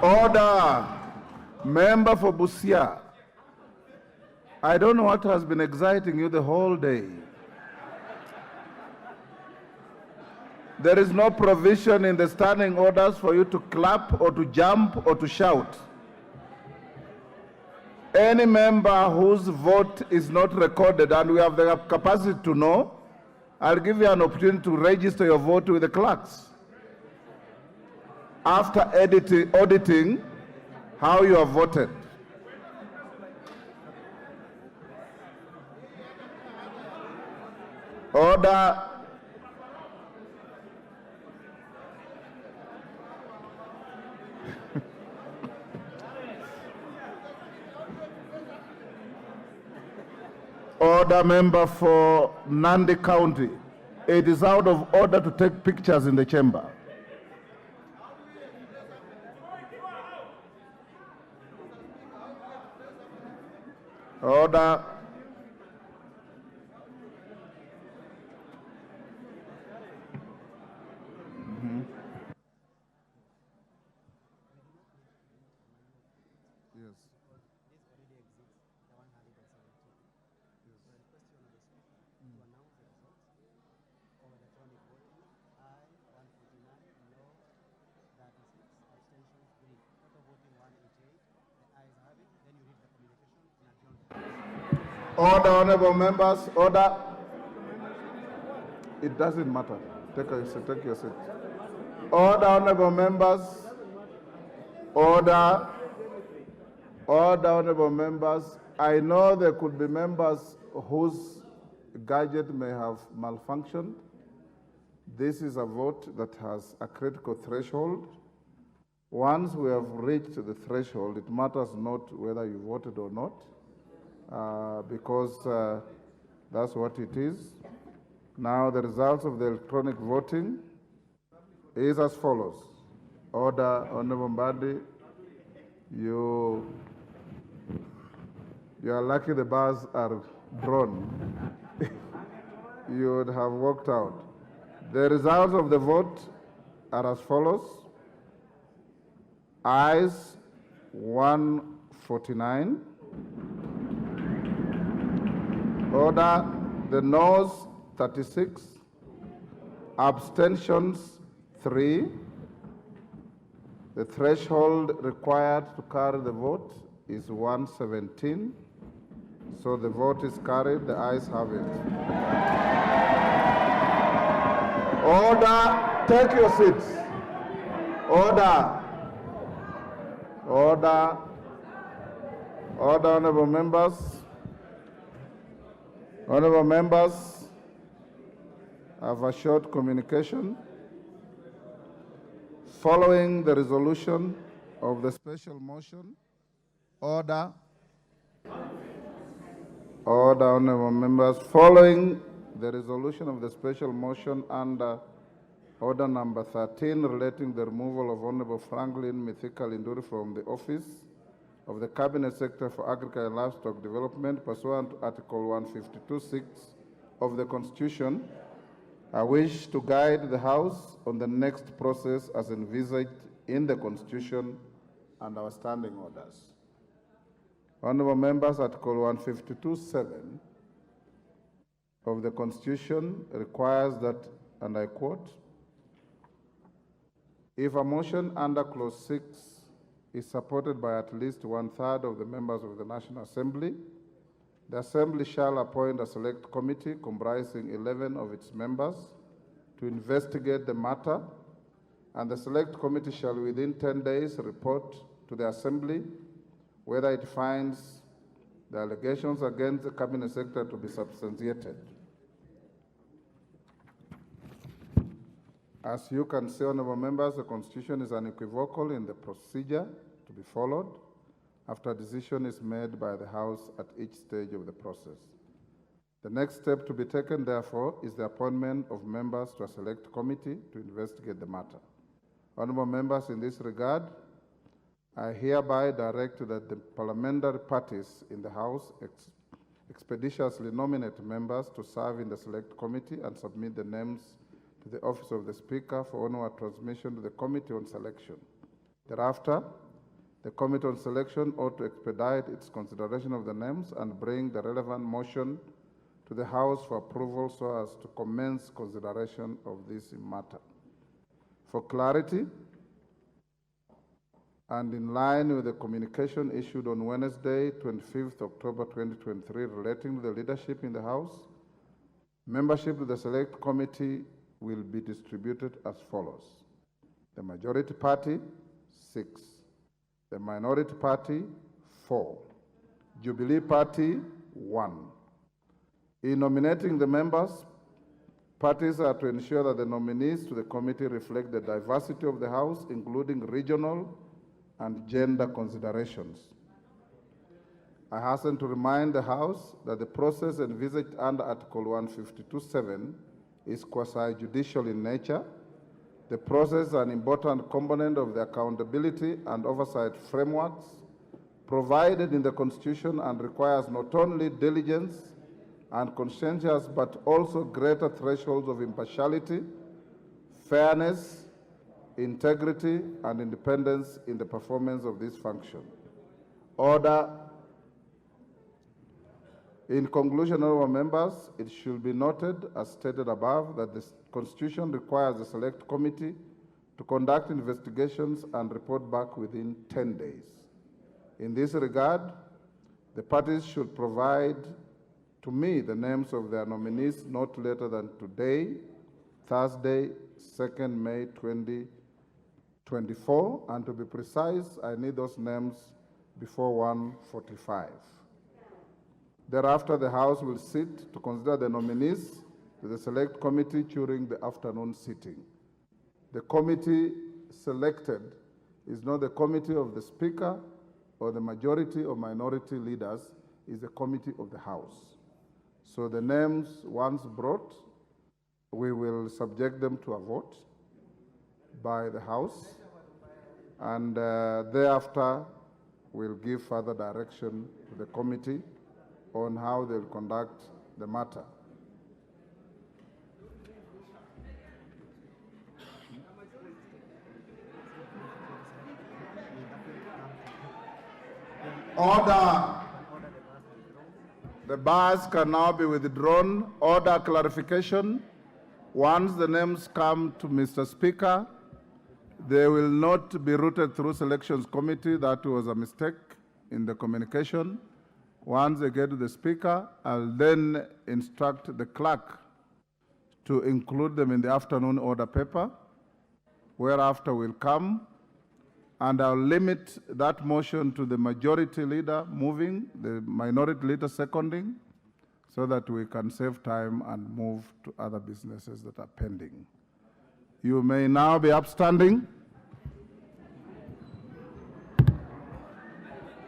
Order. Member for Busia. I don't know what has been exciting you the whole day. There is no provision in the standing orders for you to clap or to jump or to shout. Any member whose vote is not recorded, and we have the capacity to know, I'll give you an opportunity to register your vote with the clerks. After auditing how you have voted. Order. Order, member for Nandi County. It is out of order to take pictures in the chamber. Order. Yes. Order, honorable members, order. It doesn't matter. Take your seat. Order, honorable members. Order. Order, honorable members. I know there could be members whose gadget may have malfunctioned. This is a vote that has a critical threshold. Once we have reached the threshold, it matters not whether you voted or not, because that's what it is. Now the results of the electronic voting is as follows. Order, Honorable Mbadi, you are lucky the bars are drawn. You would have walked out. The results of the vote are as follows. Ayes 149. Order, the noes 36. Abstentions 3. The threshold required to carry the vote is 117. So the vote is carried, the ayes have it. Order, take your seats. Order. Order. Order, honorable members. Honorable members, I have a short communication. Following the resolution of the special motion, order. Order, honorable members. Following the resolution of the special motion under order number 13 relating the removal of Honorable Franklin Mithika Linturi from the office of the Cabinet Secretary for Agriculture and Livestock Development pursuant to Article 152(6) of the Constitution, I wish to guide the House on the next process as envisaged in the Constitution and our standing orders. Honorable members, Article 152(7) of the Constitution requires that, and I quote, if a motion under Clause 6 is supported by at least 1/3 of the members of the National Assembly, the Assembly shall appoint a select committee comprising 11 of its members to investigate the matter, and the select committee shall within 10 days report to the Assembly whether it finds the allegations against the Cabinet Secretary to be substantiated. As you can see, honorable members, the Constitution is unequivocal in the procedure to be followed after a decision is made by the House at each stage of the process. The next step to be taken, therefore, is the appointment of members to a select committee to investigate the matter. Honorable members, in this regard, I hereby direct that the parliamentary parties in the House expeditiously nominate members to serve in the select committee and submit the names to the office of the Speaker for onward transmission to the Committee on Selection. Thereafter, The Committee on Selection ought to expedite its consideration of the names and bring the relevant motion to the House for approval so as to commence consideration of this matter. For clarity, and in line with the communication issued on Wednesday, 25th October 2023, relating to the leadership in the House, membership to the Select Committee will be distributed as follows. The Majority Party, 6. The Minority Party, 4. Jubilee Party, 1. In nominating the members, parties are to ensure that the nominees to the committee reflect the diversity of the House, including regional and gender considerations. I hasten to remind the House that the process envisaged under Article 152(7) is quasi-judicial in nature. The process is an important component of the accountability and oversight frameworks provided in the Constitution and requires not only diligence and conscientious but also greater thresholds of impartiality, fairness, integrity, and independence in the performance of this function. Order. In conclusion, honorable members, it should be noted, as stated above, that the Constitution requires the Select Committee to conduct investigations and report back within 10 days. In this regard, the parties should provide to me the names of their nominees not later than today, Thursday, 2nd May 2024, and to be precise, I need those names before 1:45. Thereafter, the House will sit to consider the nominees to the Select Committee during the afternoon sitting. The committee selected is not the committee of the Speaker or the majority or minority leaders, is the committee of the House. So the names once brought, we will subject them to a vote by the House, and thereafter we'll give further direction to the committee on how they'll conduct the matter. Order. The bars can now be withdrawn. Order clarification. Once the names come to Mr. Speaker, they will not be routed through Selections Committee. That was a mistake in the communication. Once they get to the Speaker, I'll then instruct the clerk to include them in the afternoon order paper, whereafter we'll come, and I'll limit that motion to the majority leader moving, the minority leader seconding, so that we can save time and move to other businesses that are pending. You may now be upstanding.